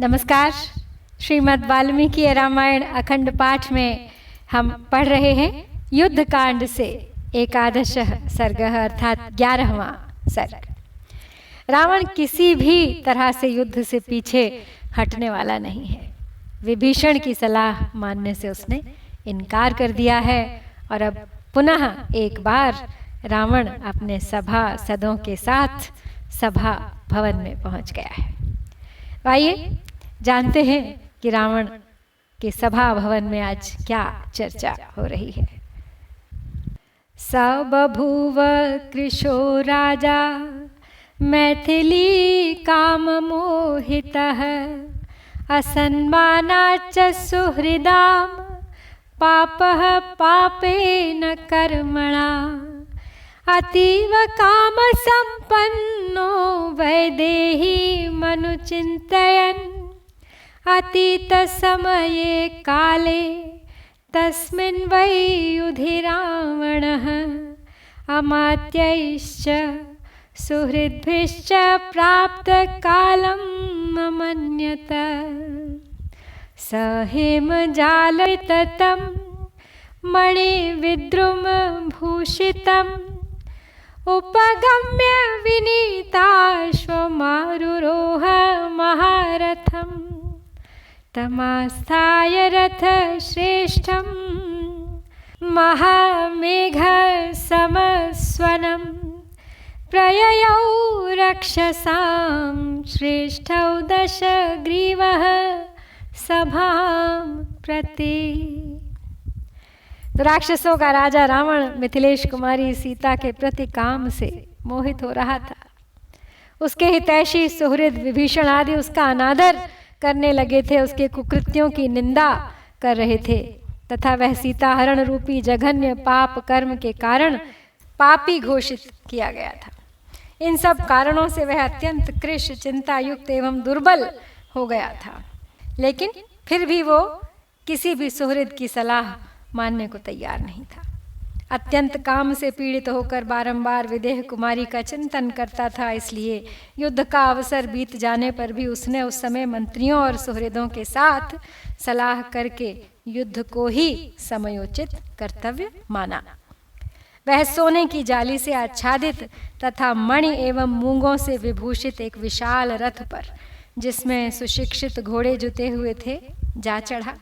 नमस्कार। श्रीमद् वाल्मीकि रामायण अखंड पाठ में हम पढ़ रहे हैं युद्ध कांड से एकादश सर्ग अर्थात 11वां सर्ग। रावण किसी भी तरह से युद्ध से पीछे हटने वाला नहीं है। विभीषण की सलाह मानने से उसने इनकार कर दिया है और अब पुनः एक बार रावण अपने सभासदों के साथ सभा भवन में पहुंच गया है। आइए जानते हैं कि रावण के सभा भवन में आज क्या चर्चा हो रही है। स बभूव कृशो राजा मैथिली काम मोहितः असन्मानाच्च सुहृदां पापः पापेन कर्मणा अतीव काम संपन्नो वैदेही मनुचिन्तयन् अतीत समये काले तस्मिन् वै युधि रावणः अमात्यैश्च सुहृद्भिश्च प्राप्त कालम् अमन्यत स हेमजालयितं मणिविद्रुम भूषितम् उपगम्य विनीताश्वमारुरोह महारथम् तमास्थाय रथ श्रेष्ठं महामेघ समस्वनं प्रययौ रक्षसां श्रेष्ठौ दशग्रीवः सभां प्रति। तो राक्षसों का राजा रावण मिथिलेश कुमारी सीता के प्रति काम से मोहित हो रहा था। उसके हितैषी सुहृद विभीषण आदि उसका अनादर करने लगे थे, उसके कुकृत्यों की निंदा कर रहे थे तथा वह सीता हरण रूपी जघन्य पाप कर्म के कारण पापी घोषित किया गया था। इन सब कारणों से वह अत्यंत कृश चिंता युक्त एवं दुर्बल हो गया था, लेकिन फिर भी वो किसी भी सुहृद की सलाह मानने को तैयार नहीं था। अत्यंत काम से पीड़ित होकर बारंबार विदेह कुमारी का चिंतन करता था, इसलिए युद्ध का अवसर बीत जाने पर भी उसने उस समय मंत्रियों और सुहृदों के साथ सलाह करके युद्ध को ही समयोचित कर्तव्य माना। वह सोने की जाली से आच्छादित तथा मणि एवं मूंगों से विभूषित एक विशाल रथ पर, जिसमें सुशिक्षित घोड़े जुते हुए थे, जा चढ़ा।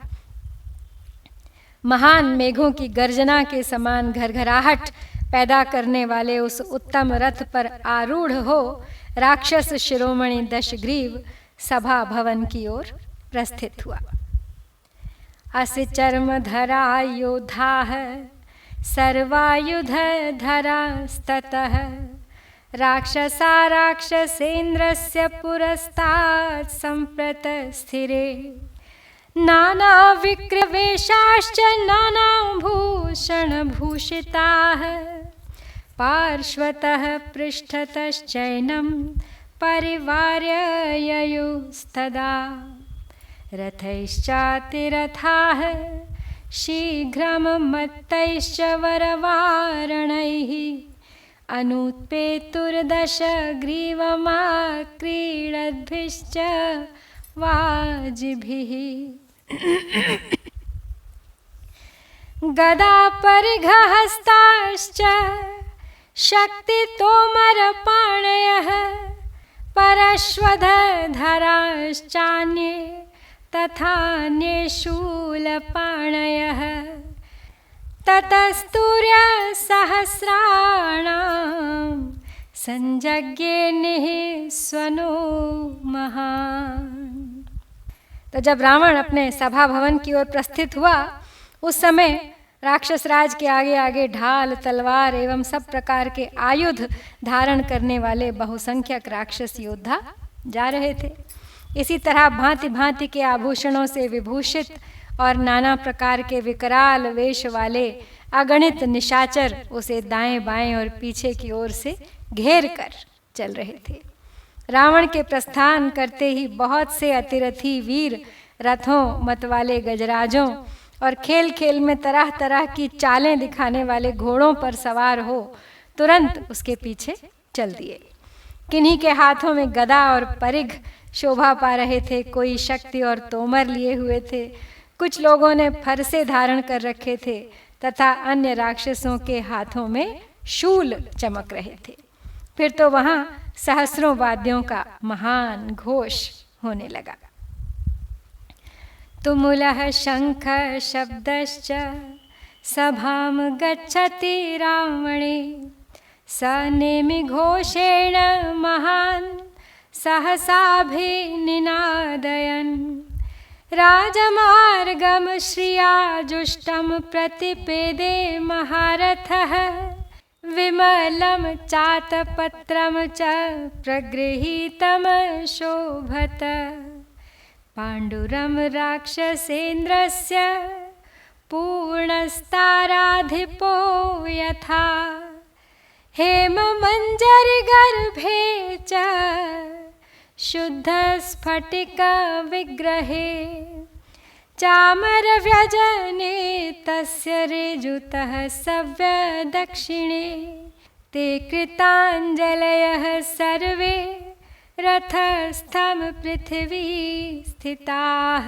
महान मेघों की गर्जना के समान घरघराहट पैदा करने वाले उस उत्तम रथ पर आरूढ़ हो राक्षस शिरोमणि दशग्रीव सभा भवन की ओर प्रस्थित हुआ। अस्य चर्म धरा योधाः सर्वायुध धरास्ततः राक्षसा राक्षसेन्द्रस्य पुरस्तात् सम्प्रत स्थिरे नाना विक्रवेशाश्च नानाभूषणभूषिताः पार्श्वतः पृष्ठतश्चैनं परिवार्य ययुस्तदा रथैश्चातिरथाः शीघ्रं मत्तैश्च वरवारणैः अनुत्पेतुर्दशग्रीवमाक्रीडद्भिश्च वाजिभिः गदा परिघहस्ताश्च शक्तितोमरपाणयः परश्वधराश्चान्ये तथान्ये शूलपाणयः ततस्तूर्यसहस्राणां संजज्ञे निःस्वनो महान्। तो जब रावण अपने सभा भवन की ओर प्रस्थित हुआ, उस समय राक्षस राज के आगे आगे ढाल, तलवार एवं सब प्रकार के आयुध धारण करने वाले बहुसंख्यक राक्षस योद्धा जा रहे थे। इसी तरह भांति भांति के आभूषणों से विभूषित और नाना प्रकार के विकराल वेश वाले अगणित निशाचर उसे दाएं बाएं और पीछे की ओर से घेर कर चल रहे थे। रावण के प्रस्थान करते ही बहुत से अतिरथी वीर रथों, मतवाले गजराजों और खेल खेल में तरह तरह की चालें दिखाने वाले घोड़ों पर सवार हो तुरंत उसके पीछे चल दिए। किन्हीं के हाथों में गदा और परिघ शोभा पा रहे थे, कोई शक्ति और तोमर लिए हुए थे, कुछ लोगों ने फरसे धारण कर रखे थे तथा अन्य राक्षसों के हाथों में शूल चमक रहे थे। फिर तो वहां सहस्रों वाद्यों का महान घोष होने लगा। तुमुलः शंख शब्दश्च सभां गच्छति रावणे, स नेमिघोषेण महान् सहसाभिनिनादयन्, राजमार्गं श्रियाजुष्टं प्रतिपेदे महारथः, विमलं चातपत्रं च प्रगृहीतं शोभत, पाण्डुरं राक्षसेन्द्रस्य पूर्णस्ताराधिपो यथा, हेममञ्जरिगर्भे च शुद्धस्फटिकविग्रहे, चामरव्यजने तस्य रेजुतः सव्यदक्षिणे, ते कृताञ्जलयः सर्वे रथस्थं पृथ्वी स्थिताः।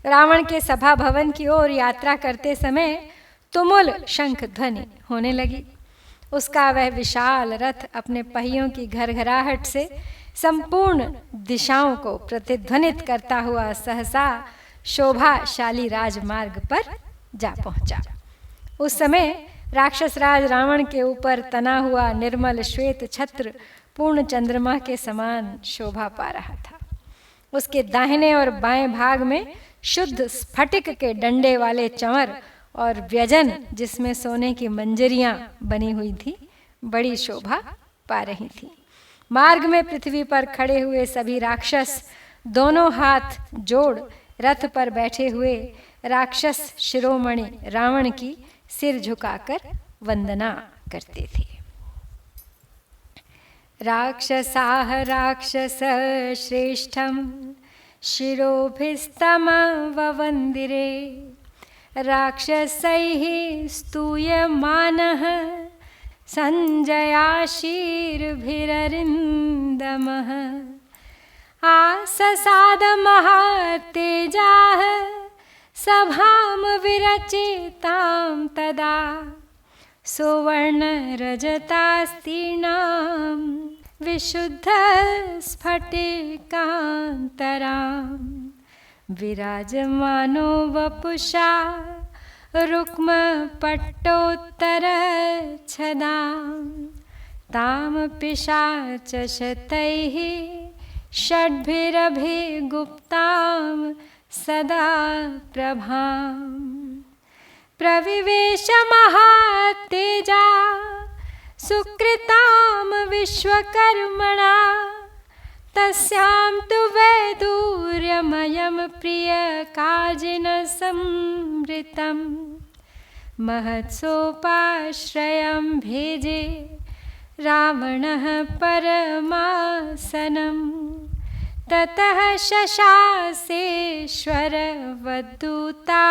रावण के सभा भवन की ओर यात्रा करते समय तुमुल शंख ध्वनि होने लगी। उसका वह विशाल रथ अपने पहियों की घरघराहट से संपूर्ण दिशाओं को प्रतिध्वनित करता हुआ सहसा शोभाशाली राजमार्ग पर जा पहुंचा। उस समय राक्षस राज रावण के ऊपर तना हुआ निर्मल श्वेत छत्र पूर्ण चंद्रमा के समान शोभा पा रहा था। उसके दाहिने और बाएं भाग में शुद्ध स्फटिक के डंडे वाले चंवर और व्यजन जिसमें सोने की मंजरियां बनी हुई थी बड़ी शोभा पा रही थी। मार्ग में पृथ्वी पर खड़े हुए सभी राक्षस दोनों हाथ जोड़ रथ पर बैठे हुए राक्षस शिरोमणि रावण की सिर झुकाकर वंदना करते थे। राक्षसाः राक्षस श्रेष्ठं शिरोभिस्तमववन्दिरे, राक्षसैः स्तूयमानः संजयाशीर्भिररिन्दमः, आससाद महातेजाः सभां विरचितां तदा, सुवर्णरजतास्तीर्णां विशुद्धस्फटिकान्तरां, विराजमानो वपुषा रुक्मपट्टोत्तरच्छदां, तां पिशाचशतैः षड्भिरभिगुप्तां सदा प्रभां, प्रविवेश महातेजा सुकृतां विश्वकर्मणा, तस्यां तु वैदूर्यमयं प्रियकाजिनसंवृतं, महत्सोपाश्रयं भेजे रावणः परमासनं, ततः शशासेश्वरवद्धूता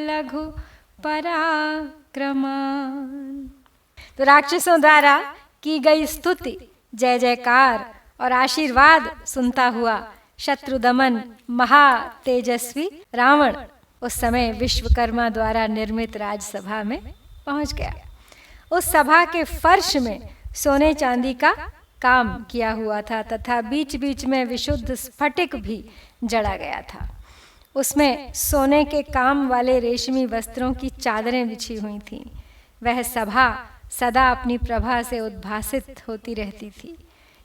लघु पराक्रमान्। तो राक्षसों द्वारा की गई स्तुति, जय जयकार और आशीर्वाद सुनता हुआ शत्रुदमन महातेजस्वी रावण उस समय विश्वकर्मा द्वारा निर्मित राजसभा में पहुंच गया। उस सभा के फर्श में सोने चांदी का काम किया हुआ था तथा बीच बीच में विशुद्ध स्फटिक भी जड़ा गया था। उसमें सोने के काम वाले रेशमी वस्त्रों की चादरें बिछी हुई थीं। वह सभा सदा अपनी प्रभा से उद्भासित होती रहती थी।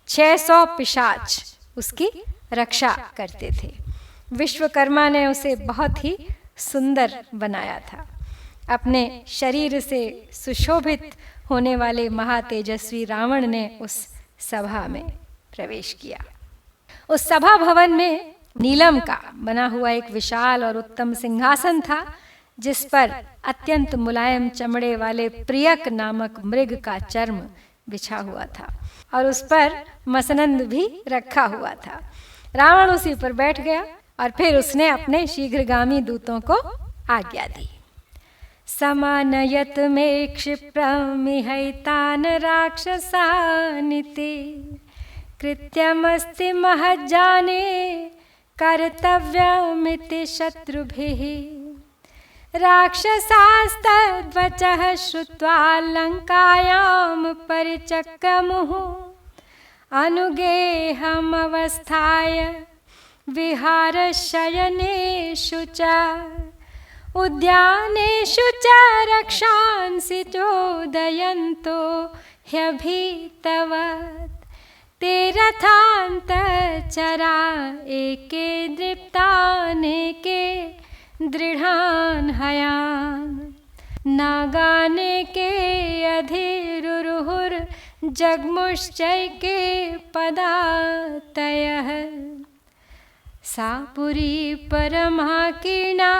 600 पिशाच उसकी रक्षा करते थे। विश्वकर्मा ने उसे बहुत ही सुंदर बनाया था। अपने शरीर से सुशोभित होने वाले महातेजस्वी रावण ने उस सभा में प्रवेश किया। उस सभा भवन में नीलम का बना हुआ एक विशाल और उत्तम सिंहासन था, जिस पर अत्यंत मुलायम चमड़े वाले प्रियक नामक मृग का चर्म बिछा हुआ था और उस पर मसनंद भी रखा हुआ था। रावण उसी पर बैठ गया और फिर उसने अपने शीघ्रगामी दूतों को आज्ञा दी। समानयत मे क्षिप्रमिहैतान् राक्षसानिति कृत्यमस्ति महज्जाने कर्तव्यमिति शत्रुभिः राक्षसास्तद्वचः श्रुत्वा लङ्कायां परिचक्रमुः अनुगेहमवस्थाय विहारशयनेषु च उद्यानेषु च रक्षांसि चोदयन्तो ह्यभीतवत् ते रथान्तर्चरा एके दृप्तानेके दृढान् हयान् नागानेके अधिरुरुहुर्जग्मुश्चैके पदातयः सा पुरी परमाकीर्णा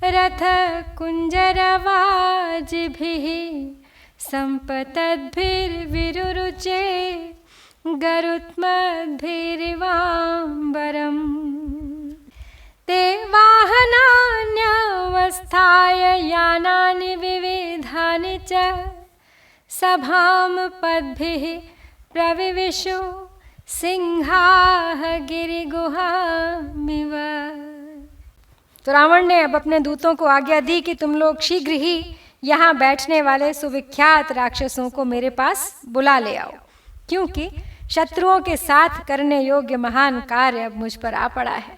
रथकुञ्जरवाजिभिः सम्पतद्भिर्विरुरुचे गरुत्मद्भिरिवाम्बरम् ते वाहनान्यवस्थाय यानानि विविधानि च सभां पद्भिः प्रविविशु सिंहाः गिरिगुहामिव। तो रावण ने अब अपने दूतों को आज्ञा दी कि तुम लोग शीघ्र ही यहाँ बैठने वाले सुविख्यात राक्षसों को मेरे पास बुला ले आओ, क्योंकि शत्रुओं के साथ करने योग्य महान कार्य अब मुझ पर आ पड़ा है।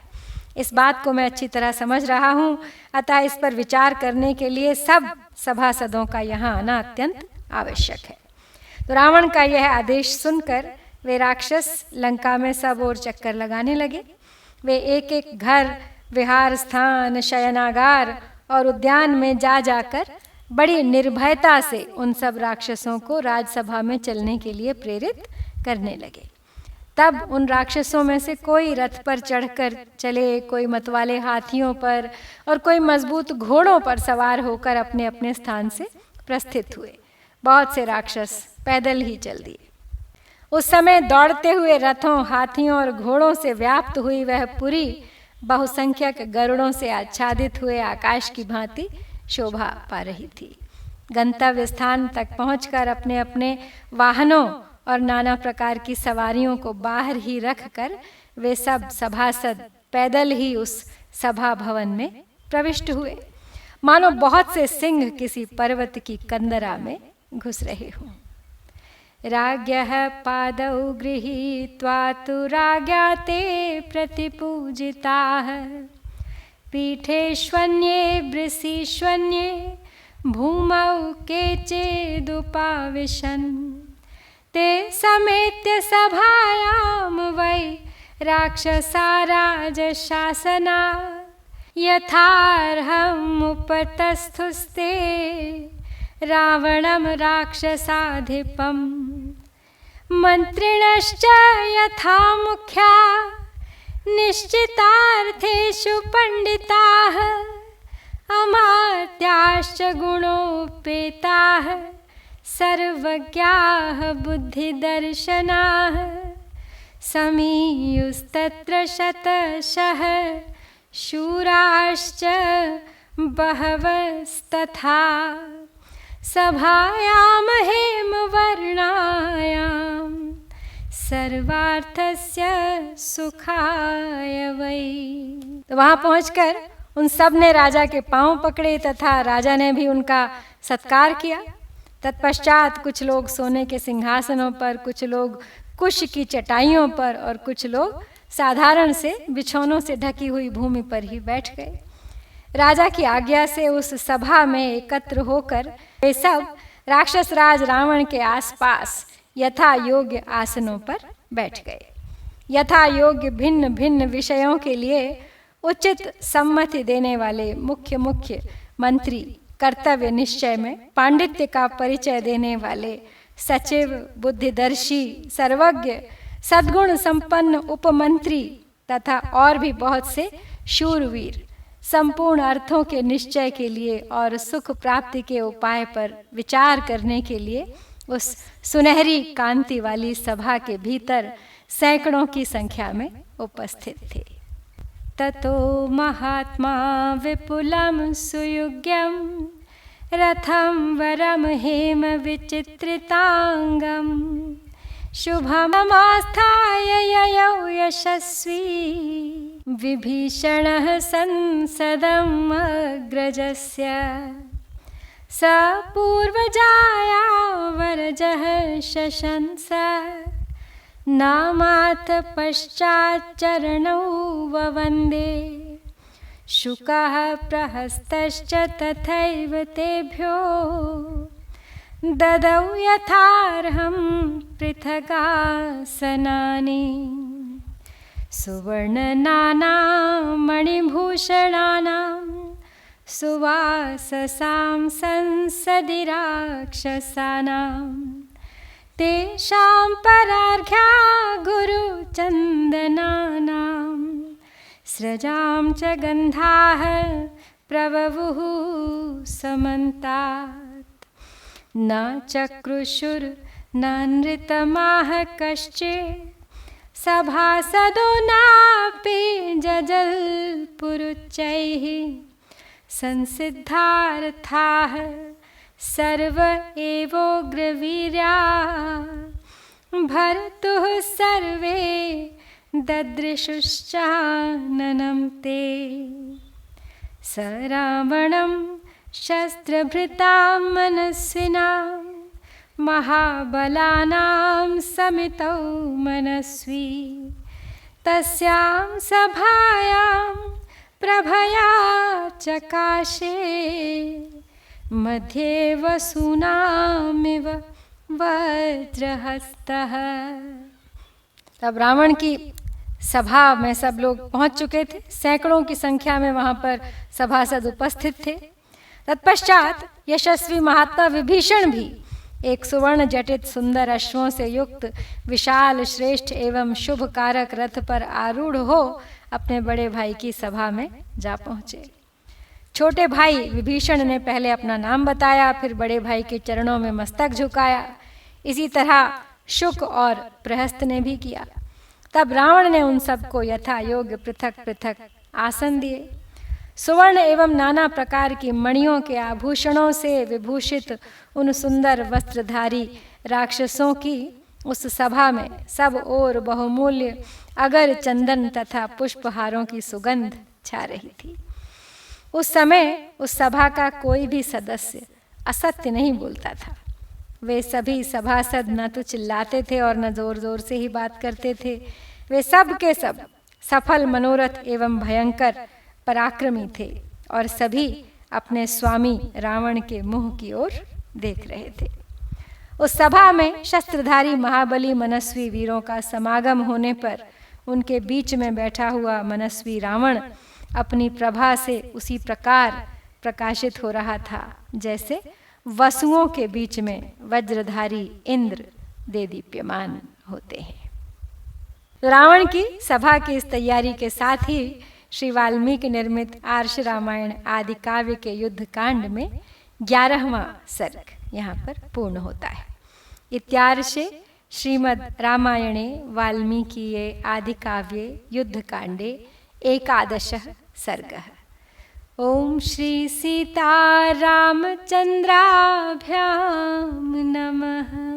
इस बात को मैं अच्छी तरह समझ रहा हूँ, अतः इस पर विचार करने के लिए सब सभासदों का यहाँ आना अत्यंत आवश्यक है। तो रावण का यह आदेश सुनकर वे राक्षस लंका में सब ओर चक्कर लगाने लगे। वे एक एक घर, विहार स्थान, शयनागार और उद्यान में जा जाकर बड़ी निर्भयता से उन सब राक्षसों को राजसभा में चलने के लिए प्रेरित करने लगे। तब उन राक्षसों में से कोई रथ पर चढ़कर चले, कोई मतवाले हाथियों पर और कोई मजबूत घोड़ों पर सवार होकर अपने अपने स्थान से प्रस्थित हुए। बहुत से राक्षस पैदल ही चल दिए। उस समय दौड़ते हुए रथों, हाथियों और घोड़ों से व्याप्त हुई वह पुरी बहुसंख्यक गरुड़ों से आच्छादित हुए आकाश की भांति शोभा पा रही थी। गंतव्य स्थान तक पहुंचकर अपने अपने वाहनों और नाना प्रकार की सवारियों को बाहर ही रखकर वे सब सभासद पैदल ही उस सभा भवन में प्रविष्ट हुए, मानो बहुत से सिंह किसी पर्वत की कंदरा में घुस रहे हों। राज्ञः पादौ गृहीत्वा तु राज्ञा ते प्रतिपूजिताः पीठेष्वन्ये वृषीष्वन्ये भूमौ केचिदुपाविशन् ते समेत्य सभायां वै राक्षसा राजशासना यथार्हमुपतस्थुस्ते रावणं राक्षसाधिपम् मन्त्रिणश्च यथा मुख्या निश्चितार्थेषु पंडिताः अमात्याश्च गुणोपेताः सर्वज्ञाः बुद्धिदर्शनाः समीयुस्तत्र शतशः शूराश्च बहवस्तथा सभायां हेमवर्णायां सर्वार्थस्य सुखाय वै। तो वहाँ पहुंचकर उन सब ने राजा के पांव पकड़े तथा राजा ने भी उनका सत्कार किया। तत्पश्चात कुछ लोग सोने के सिंहासनों पर, कुछ लोग कुश की चटाइयों पर और कुछ लोग साधारण से बिछौनों से ढकी हुई भूमि पर ही बैठ गए। राजा की आज्ञा से उस सभा में एकत्र होकर वे सब राक्षस राज रावण के आसपास यथा योग्य आसनों पर बैठ गए। यथा योग्य भिन्न भिन्न विषयों के लिए उचित सम्मति देने वाले मुख्य मुख्य मंत्री, कर्तव्य निश्चय में पांडित्य का परिचय देने वाले सचिव, बुद्धिदर्शी, सर्वज्ञ, सद्गुण संपन्न उपमंत्री तथा और भी बहुत से शूरवीर संपूर्ण अर्थों के निश्चय के लिए और सुख प्राप्ति के उपाय पर विचार करने के लिए उस सुनहरी कांति वाली सभा के भीतर सैकड़ों की संख्या में उपस्थित थे। ततो महात्मा विपुलं सुयुग्यं रथं वरं हेम विचित्रितांगं शुभमास्थाय ययौ यशस्वी विभीषणः संसदम् अग्रजस्य स पूर्वजाया वरजः शशंस नामात् पश्चाच्चरणौ ववन्दे शुकः प्रहस्तश्च तथैव तेभ्यो ददौ यथार्हं पृथगासनानि सुवर्णनानामणिभूषणानां सुवाससां संसदि राक्षसानां तेषां परार्घ्या गुरुचन्दनानां स्रजां च गन्धाः प्रववुः समन्तात् न चक्रुषुर्न नृतमाः कश्चित् सभासदो नापि जजल्पुरुच्चैः संसिद्धार्थाः सर्व एवोग्रवीर्या भर्तुः सर्वे ददृशुश्चाननं ते स रावणं शस्त्रभृतां मनस्विनां महाबलानां समितौ मनस्वी तस्यां सभायां प्रभया चकाशे मध्ये वसूनामिव वज्रहस्तः। तब रावण की सभा में सब लोग पहुंच चुके थे, सैकड़ों की संख्या में वहां पर सभासद उपस्थित थे। तत्पश्चात यशस्वी महात्मा विभीषण भी एक सुवर्ण जटित सुंदर अश्वों से युक्त विशाल श्रेष्ठ एवं शुभ कारक रथ पर आरूढ़ हो अपने बड़े भाई की सभा में जा पहुंचे। छोटे भाई विभीषण ने पहले अपना नाम बताया, फिर बड़े भाई के चरणों में मस्तक झुकाया। इसी तरह शुक और प्रहस्त ने भी किया। तब रावण ने उन सबको यथा योग्य पृथक पृथक आसन दिए। सुवर्ण एवं नाना प्रकार की मणियों के आभूषणों से विभूषित उन सुंदर वस्त्रधारी राक्षसों की उस सभा में सब ओर बहुमूल्य अगर चंदन तथा पुष्पहारों की सुगंध छा रही थी। उस समय उस सभा का कोई भी सदस्य असत्य नहीं बोलता था। वे सभी सभासद न तो चिल्लाते थे और न जोर जोर से ही बात करते थे। वे सब के सब सफल मनोरथ एवं भयंकर पराक्रमी थे और सभी अपने स्वामी रावण के मुंह की ओर देख रहे थे। उस सभा में शस्त्रधारी महाबली मनस्वी वीरों का समागम होने पर उनके बीच में बैठा हुआ मनस्वी रावण अपनी प्रभा से उसी प्रकार प्रकाशित हो रहा था जैसे वसुओं के बीच में वज्रधारी इंद्र देदीप्यमान होते हैं। रावण की सभा की इस तैयारी के साथ ही श्री वाल्मीकि निर्मित आर्ष रामायण आदि काव्य के युद्ध कांड में 11वां सर्ग यहाँ पर पूर्ण होता है। इत्यार्षे श्रीमद् रामायणे वाल्मीकिये आदि काव्ये युद्ध कांडे 11 सर्गः। ओम श्री सीता रामचंद्राभ्यां नमः।